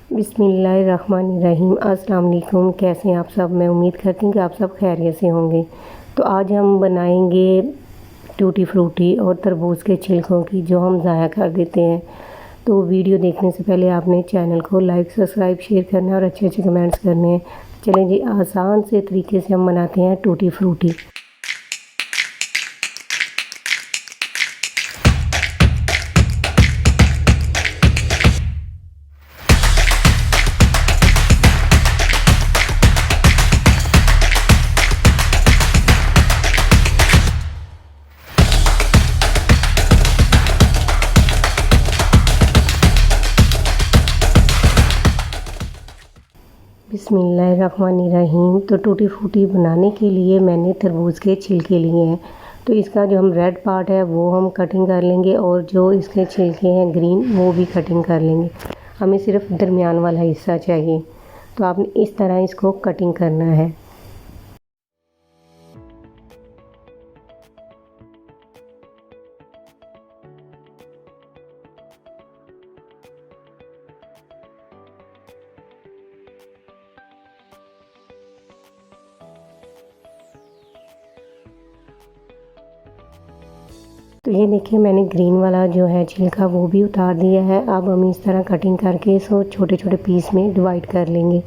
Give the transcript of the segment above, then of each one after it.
बिस्मिल्लाहिर्रहमानिर्रहीम। अस्सलाम वालेकुम। कैसे हैं आप सब? मैं उम्मीद करती हूँ कि आप सब खैरियत से होंगे। तो आज हम बनाएंगे टूटी फ्रूटी और तरबूज के छिलकों की जो हम ज़ाया कर देते हैं। तो वीडियो देखने से पहले आपने चैनल को लाइक सब्सक्राइब शेयर करना है और अच्छे अच्छे कमेंट्स करने हैं। चलें जी, आसान से तरीके से हम बनाते हैं टूटी फ्रूटी। बिस्मिल्लाहिर्रहमानिर्रहीम। तो टूटी फ्रूटी बनाने के लिए मैंने तरबूज के छिलके लिए हैं। तो इसका जो हम रेड पार्ट है वो हम कटिंग कर लेंगे और जो इसके छिलके हैं ग्रीन वो भी कटिंग कर लेंगे। हमें सिर्फ दरमियान वाला हिस्सा चाहिए। तो आपने इस तरह इसको कटिंग करना है। तो ये देखिए, मैंने ग्रीन वाला जो है छिलका वो भी उतार दिया है। अब हम इस तरह कटिंग करके इसको छोटे छोटे पीस में डिवाइड कर लेंगे।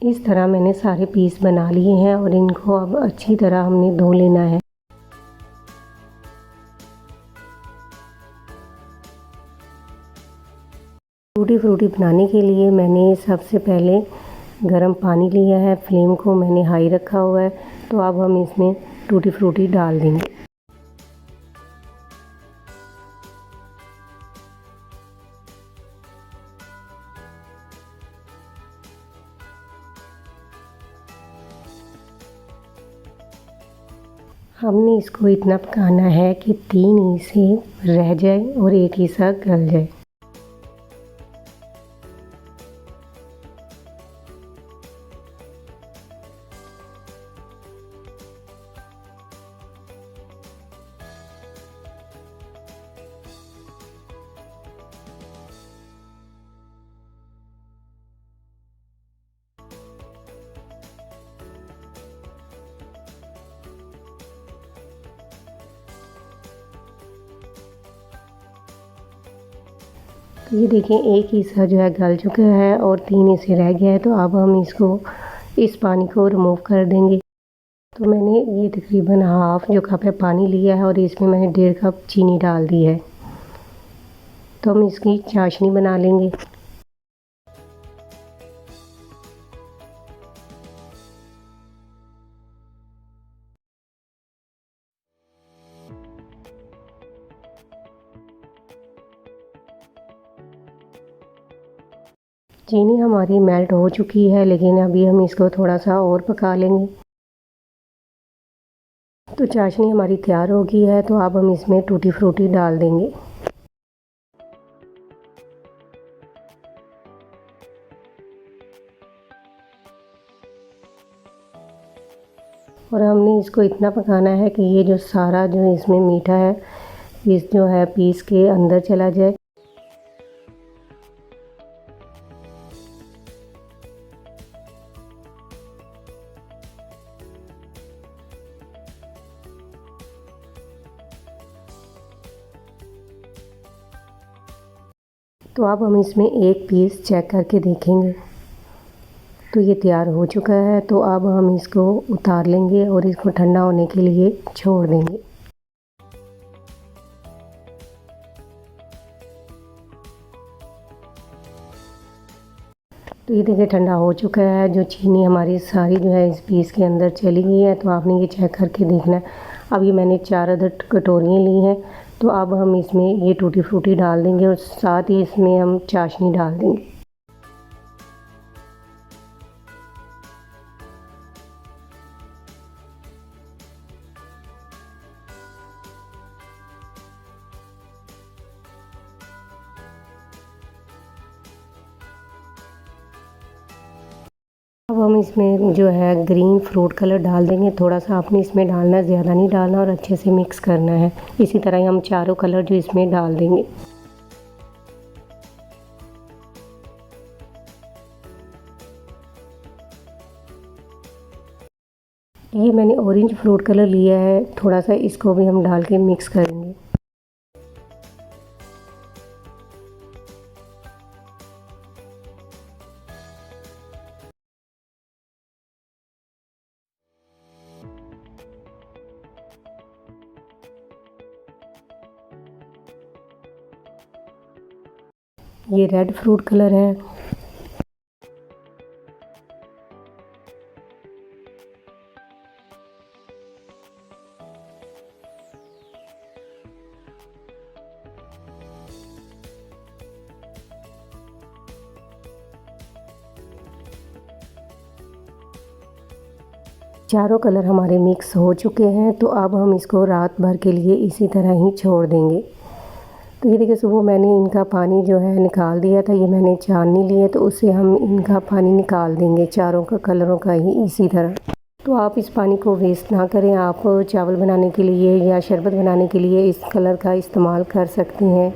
इस तरह मैंने सारे पीस बना लिए हैं और इनको अब अच्छी तरह हमने धो लेना है। टूटी फ्रूटी बनाने के लिए मैंने सबसे पहले गर्म पानी लिया है। फ्लेम को मैंने हाई रखा हुआ है। तो अब हम इसमें टूटी फ्रूटी डाल देंगे। हमने इसको इतना पकाना है कि 3 हिस्से रह जाए और एक हिस्सा गल जाए। तो ये देखिए, एक हिस्सा जो है गल चुका है और 3 हिस्से रह गया है। तो अब हम इसको इस पानी को रिमूव कर देंगे। तो मैंने ये तकरीबन हाफ़ जो कप है पानी लिया है और इसमें मैंने 1.5 कप चीनी डाल दी है। तो हम इसकी चाशनी बना लेंगे। चीनी हमारी मेल्ट हो चुकी है, लेकिन अभी हम इसको थोड़ा सा और पका लेंगे। तो चाशनी हमारी तैयार हो गई है। तो अब हम इसमें टूटी फ्रूटी डाल देंगे। और हमने इसको इतना पकाना है कि ये जो सारा जो इसमें मीठा है इस जो है पीस के अंदर चला जाए। तो अब हम इसमें एक पीस चेक करके देखेंगे। तो ये तैयार हो चुका है। तो अब हम इसको उतार लेंगे और इसको ठंडा होने के लिए छोड़ देंगे। तो ये देखिए, ठंडा हो चुका है। जो चीनी हमारी सारी जो है इस पीस के अंदर चली गई है। तो आपने ये चेक करके देखना है। अब ये मैंने 4 अदद कटोरियाँ ली हैं। तो अब हम इसमें ये टूटी फ्रूटी डाल देंगे और साथ ही इसमें हम चाशनी डाल देंगे। अब हम इसमें जो है ग्रीन फ्रूट कलर डाल देंगे। थोड़ा सा आपने इसमें डालना है, ज़्यादा नहीं डालना, और अच्छे से मिक्स करना है। इसी तरह ही हम चारों कलर जो इसमें डाल देंगे। ये मैंने ऑरेंज फ्रूट कलर लिया है, थोड़ा सा इसको भी हम डाल के मिक्स करेंगे। ये रेड फ्रूट कलर है। चारों कलर हमारे मिक्स हो चुके हैं, तो अब हम इसको रात भर के लिए इसी तरह ही छोड़ देंगे। तो ये देखिए, सुबह मैंने इनका पानी जो है निकाल दिया था। ये मैंने छाननी ली है, तो उससे हम इनका पानी निकाल देंगे, चारों का कलरों का ही इसी तरह। तो आप इस पानी को वेस्ट ना करें। आप चावल बनाने के लिए या शरबत बनाने के लिए इस कलर का इस्तेमाल कर सकती हैं।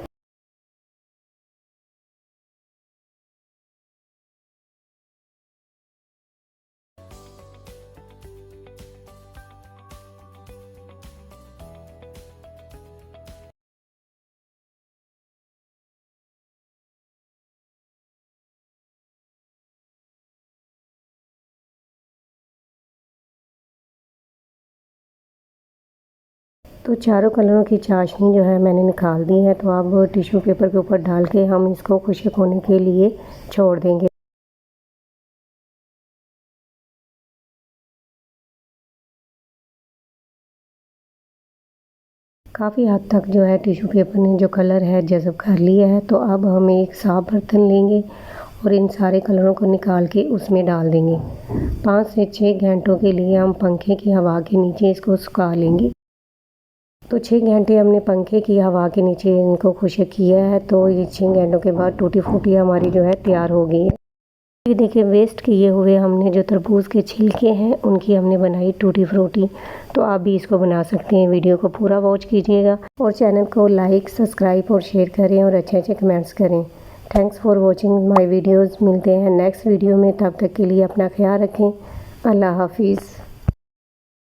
तो चारों कलरों की चाशनी जो है मैंने निकाल दी है। तो अब टिश्यू पेपर के ऊपर डाल के हम इसको खुश्क होने के लिए छोड़ देंगे। काफ़ी हद तक जो है टिश्यू पेपर ने जो कलर है जज़ब कर लिया है। तो अब हम एक साफ बर्तन लेंगे और इन सारे कलरों को निकाल के उसमें डाल देंगे। 5 से 6 घंटों के लिए हम पंखे की हवा के नीचे इसको सुखा लेंगे। तो 6 घंटे हमने पंखे की हवा के नीचे इनको खुश्क किया है। तो ये 6 घंटों के बाद टूटी फ्रूटी हमारी जो है तैयार हो गई है। ये देखिए, वेस्ट किए हुए हमने जो तरबूज के छिलके हैं उनकी हमने बनाई टूटी फ्रूटी। तो आप भी इसको बना सकते हैं। वीडियो को पूरा वॉच कीजिएगा और चैनल को लाइक, सब्सक्राइब और शेयर करें और अच्छे अच्छे कमेंट्स करें। Thanks for watching my videos. मिलते हैं नेक्स्ट वीडियो में, तब तक के लिए अपना ख्याल रखें। अल्लाह हाफिज़।